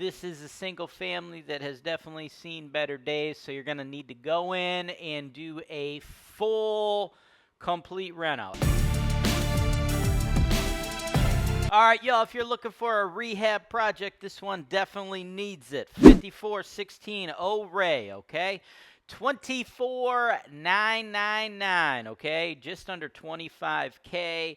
This is a single family that has definitely seen better days, so you're going to need to go in and do a full, complete reno. All right, y'all, if you're looking for a rehab project, this one definitely needs it. 5416 Orey, okay? 24,999, okay? Just under $25K.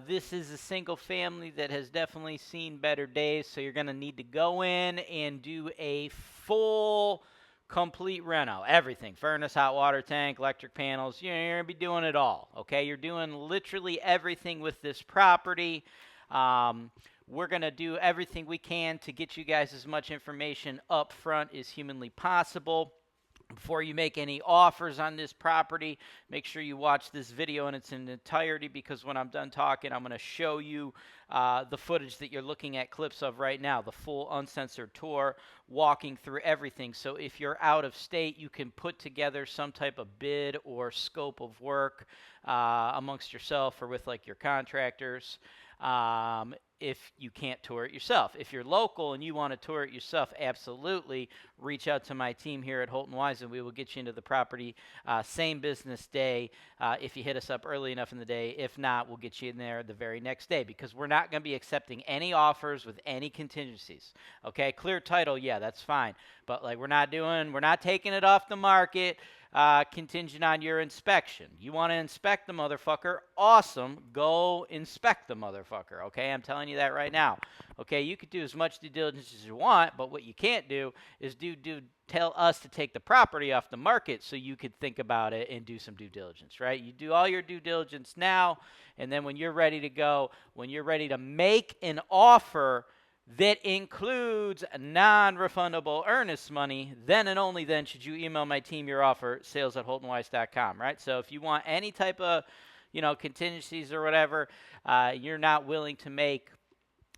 This is a single family that has definitely seen better days, so you're going to need to go in and do a full, complete reno. Everything. Furnace, hot water tank, electric panels. You're going to be doing it all, okay? You're doing literally everything with this property. We're going to do everything we can to get you guys as much information up front as humanly possible. Before you make any offers on this property, make sure you watch this video in its entirety, because when I'm done talking, I'm going to show you the footage that you're looking at clips of right now, the full uncensored tour, walking through everything. So if you're out of state, you can put together some type of bid or scope of work amongst yourself or with like your contractors. If you can't tour it yourself. If you're local and you want to tour it yourself, absolutely reach out to my team here at HoltonWise, and we will get you into the property same business day if you hit us up early enough in the day. If not, we'll get you in there the very next day, because we're not going to be accepting any offers with any contingencies. Okay, clear title, yeah, that's fine. But like we're not taking it off the market contingent on your inspection. You want to inspect the motherfucker? Awesome. Go inspect the motherfucker. Okay, I'm telling you that right now. Okay, you could do as much due diligence as you want, but what you can't do is tell us to take the property off the market so you could think about it and do some due diligence, right? You do all your due diligence now, and then when you're ready to go, when you're ready to make an offer that includes non-refundable earnest money, then and only then should you email my team your offer, sales@HoltonWise.com, right? So if you want any type of, contingencies or whatever, you're not willing to make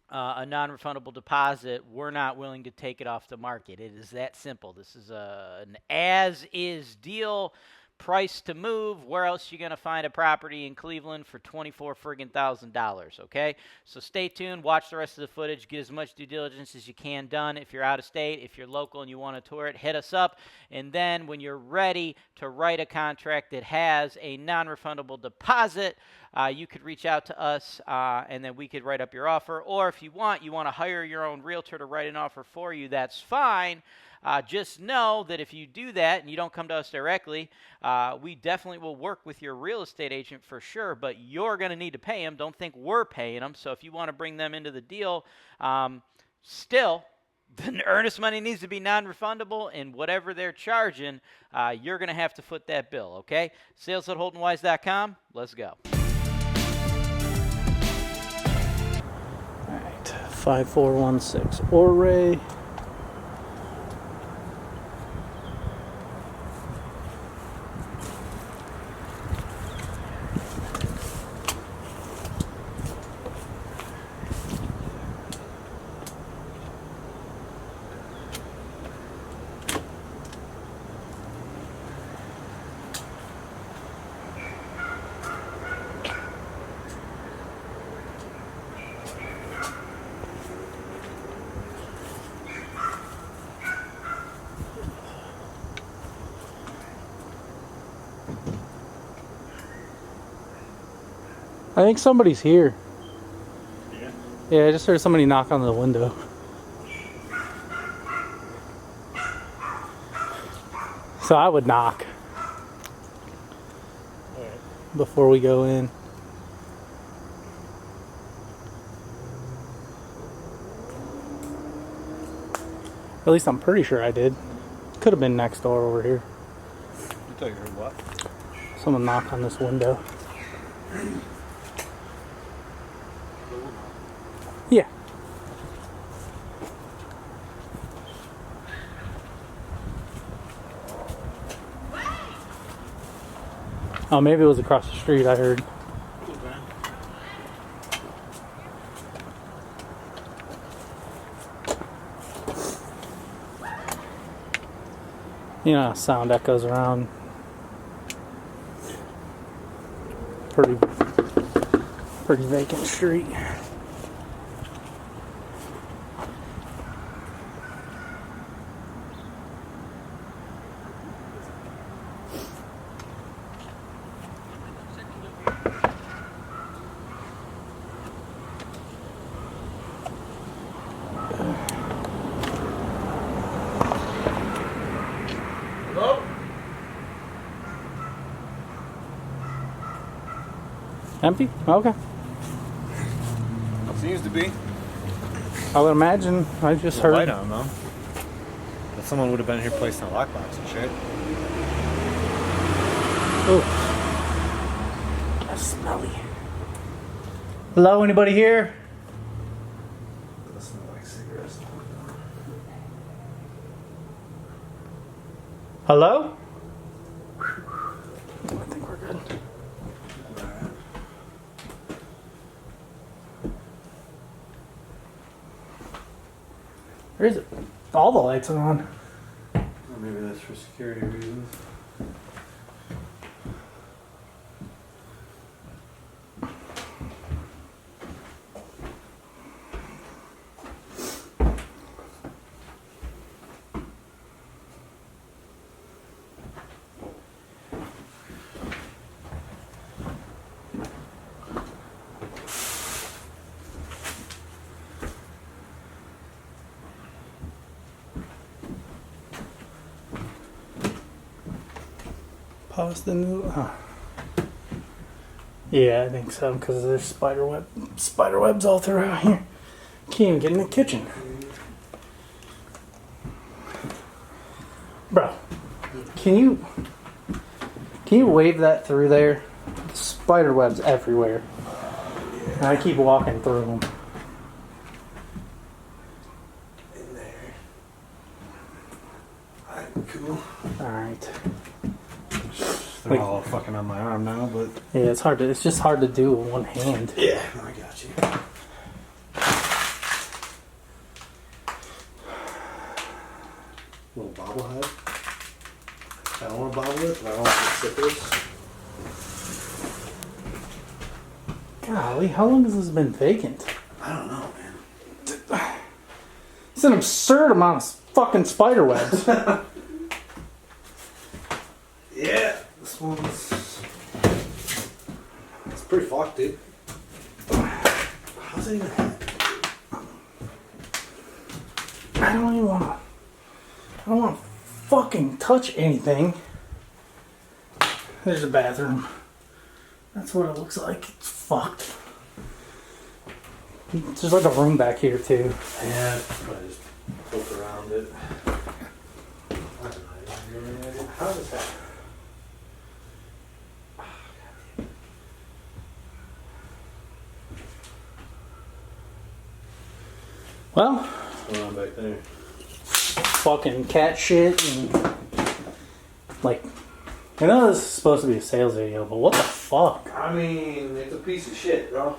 a non-refundable deposit, we're not willing to take it off the market. It is that simple. This is an as-is deal. Price to move. Where else you going to find a property in Cleveland for $24,000, okay? So stay tuned. Watch the rest of the footage. Get as much due diligence as you can done. If you're out of state, if you're local and you want to tour it, hit us up. And then when you're ready to write a contract that has a non-refundable deposit, you could reach out to us, and then we could write up your offer. Or if you want to hire your own realtor to write an offer for you, that's fine. Just know that if you do that and you don't come to us directly, we definitely will work with your real estate agent for sure, but you're going to need to pay them. Don't think we're paying them. So if you want to bring them into the deal, still, the earnest money needs to be non-refundable, and whatever they're charging, you're going to have to foot that bill, okay? Sales@HoltonWise.com. Let's go. All right, 5416 Orey. I think somebody's here. Yeah? Yeah, I just heard somebody knock on the window. So I would knock before we go in. At least I'm pretty sure I did. Could have been next door over here. You thought you heard what? Someone knocked on this window. Yeah. Oh, maybe it was across the street, I heard. You know, sound echoes around. Pretty vacant street. Empty? Okay. Seems to be. I would imagine. I just heard. Light on though. But someone would have been here placing a lockbox and shit. Ooh. That's smelly. Hello, anybody here? That smell like cigarettes. Hello? I think we're good. Where is it? All the lights are on. Or maybe that's for security reasons. Pause the new. Yeah, I think so, because there's spider webs all throughout here. Can't even get in the kitchen. Bro, can you wave that through there? Spider webs everywhere. And I keep walking through them. In there. Alright, cool. Alright. They're all fucking on my arm now, but Yeah, it's just hard to do with one hand. yeah, I got you. Little bobblehead. I don't want to bobble it, but I don't want to sit this. Golly, how long has this been vacant? I don't know, man. It's an absurd amount of fucking spider webs. Yeah, this one's. It's pretty fucked, dude. How's it even happen? I don't want to fucking touch anything. There's a bathroom. That's what it looks like. It's fucked. There's like a room back here too. Yeah, I just poke around it. I don't know. How does that? Well, What's going on back there? fucking cat shit and like, I know this is supposed to be a sales video, but what the fuck? I mean, it's a piece of shit, bro.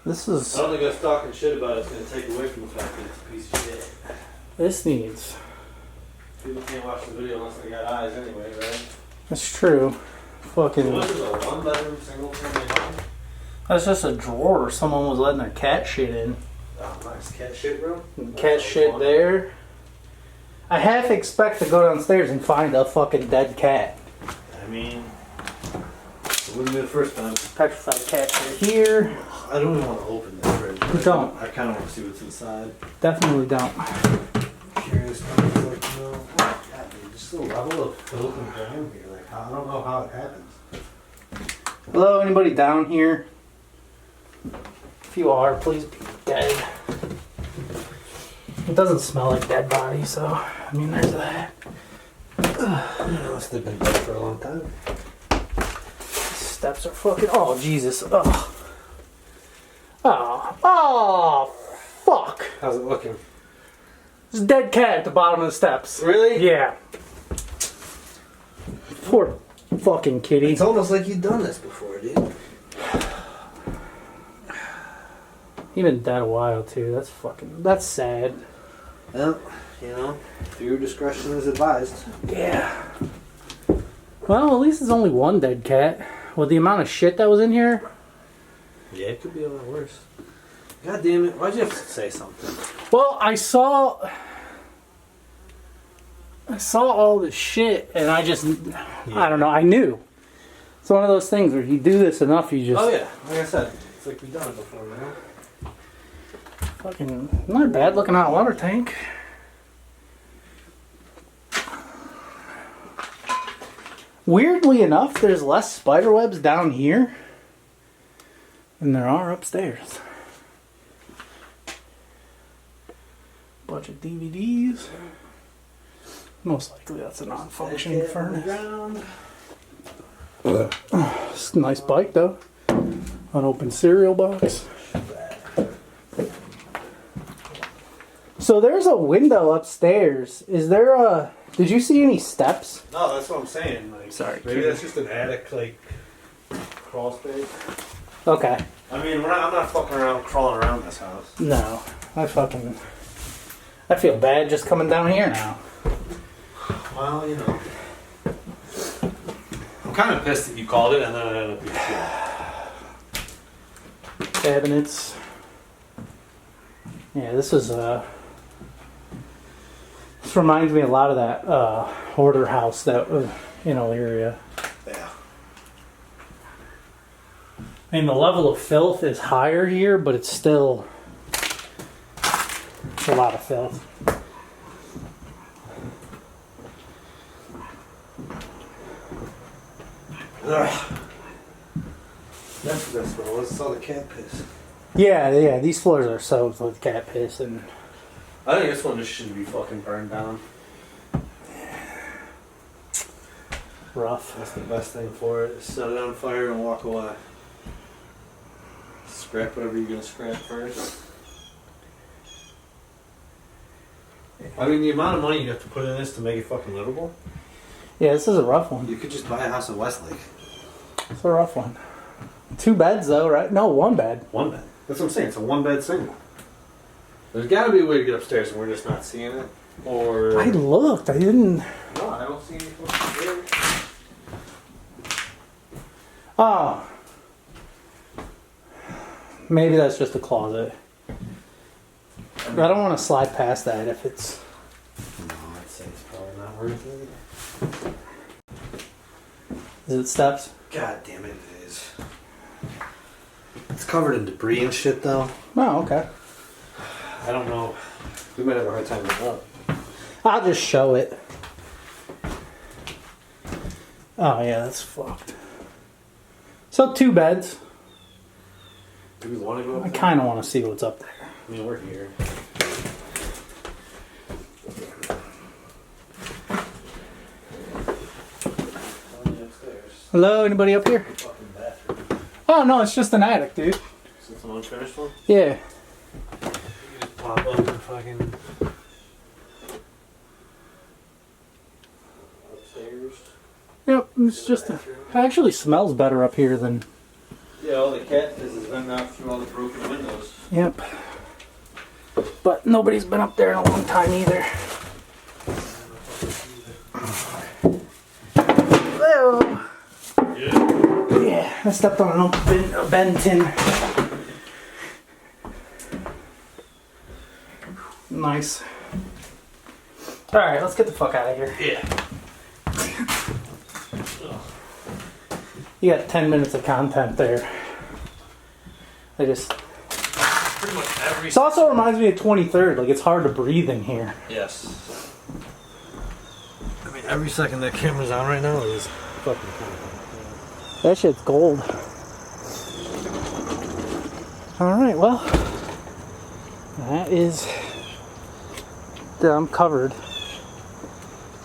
This is I don't think us talking shit about it's gonna take away from the fact that it's a piece of shit. this needs. People can't watch the video unless they got eyes anyway, right? That's true. Fucking. What is it, a one-bedroom, single-family home? That's just a drawer someone was letting their cat shit in. Oh, nice cat shit, bro. And cat shit there. I half expect to go downstairs and find a fucking dead cat. I mean, it wouldn't be the first time. Petrified cat shit here. I don't even want to open this fridge. Don't. I kind of want to see what's inside. Definitely don't. Curious, like, God, dude, just a level of filth and grime here. Like, I don't know how it happens. Hello, anybody down here? If you are, please be dead. It doesn't smell like dead body, so I mean, there's that. Unless they've been dead for a long time. Steps are fucking. Oh Jesus! Oh. Oh. Fuck! How's it looking? There's a dead cat at the bottom of the steps. Really? Yeah. Poor fucking kitty. It's almost like you've done this before, dude. He been dead a while too. That's sad. Well, you know, your discretion is advised. Yeah. Well, at least it's only one dead cat. With the amount of shit that was in here. Yeah, it could be a lot worse. God damn it, why'd you have to say something? Well, I saw all this shit and I just, I don't know, I knew. It's one of those things where you do this enough, you just... Oh yeah, like I said, it's like we've done it before, you know? Fucking, not a bad looking hot water tank. Weirdly enough, there's less spider webs down here. And there are upstairs. Bunch of DVDs. Most likely that's a non-functioning furnace. It's a nice bike though. Unopened cereal box. So there's a window upstairs. Is there a... Did you see any steps? No, that's what I'm saying. Like, Sorry, maybe that's just an attic, like, crawl space. Okay. I mean, I'm not fucking around crawling around this house. No. I feel bad just coming down here now. Well, you know. I'm kind of pissed that you called it and then it ended up being shit. Cabinets. Yeah, this is this reminds me a lot of that hoarder house that area. Yeah. I mean, the level of filth is higher here, but it's still a lot of filth. Ugh. That's the best one. What's all the cat piss? Yeah, these floors are soaked with cat piss and... I think this one just should be fucking burned down. Rough. That's the best thing for it. Set it on fire and walk away. Scrap whatever you're gonna scrap first. I mean, the amount of money you have to put in this to make it fucking livable. Yeah, this is a rough one. You could just buy a house in Westlake. It's a rough one. 2 beds though, right? No, 1 bed. 1 bed. That's what I'm saying. It's a 1-bed single. There's got to be a way to get upstairs, and we're just not seeing it. Or I looked. I didn't. no, I don't see any fucking stairs. Oh. Maybe that's just a closet. I don't want to slide past that if it's... No, I'd say it's probably not worth it. Is it steps? God damn it, it is. It's covered in debris and shit, though. Oh, okay. I don't know. We might have a hard time with that. I'll just show it. Oh, yeah, that's fucked. So 2 beds. Do we want to go up I there? kind of want to see what's up there. I mean, we're here. Only upstairs. Hello, anybody up here? Fucking bathroom. Oh, no, it's just an attic, dude. So it's an unfinished one? Yeah. You just pop up and fucking... Upstairs. Yep, it's just... It actually smells better up here than... Yeah, all the cat piss has been out through all the broken windows. Yep. But nobody's been up there in a long time either. Hello. Yeah, I stepped on a Benton. Nice. Alright, let's get the fuck out of here. Yeah. You got 10 minutes of content there. Pretty much every... This also reminds me of 23rd. Like, it's hard to breathe in here. Yes. I mean, every second that camera's on right now is fucking cool. That shit's gold. Alright, well. That is... I'm covered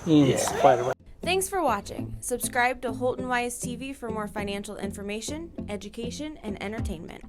in spiderweb. Thanks for watching. Subscribe to HoltonWise TV for more financial information, education, and entertainment.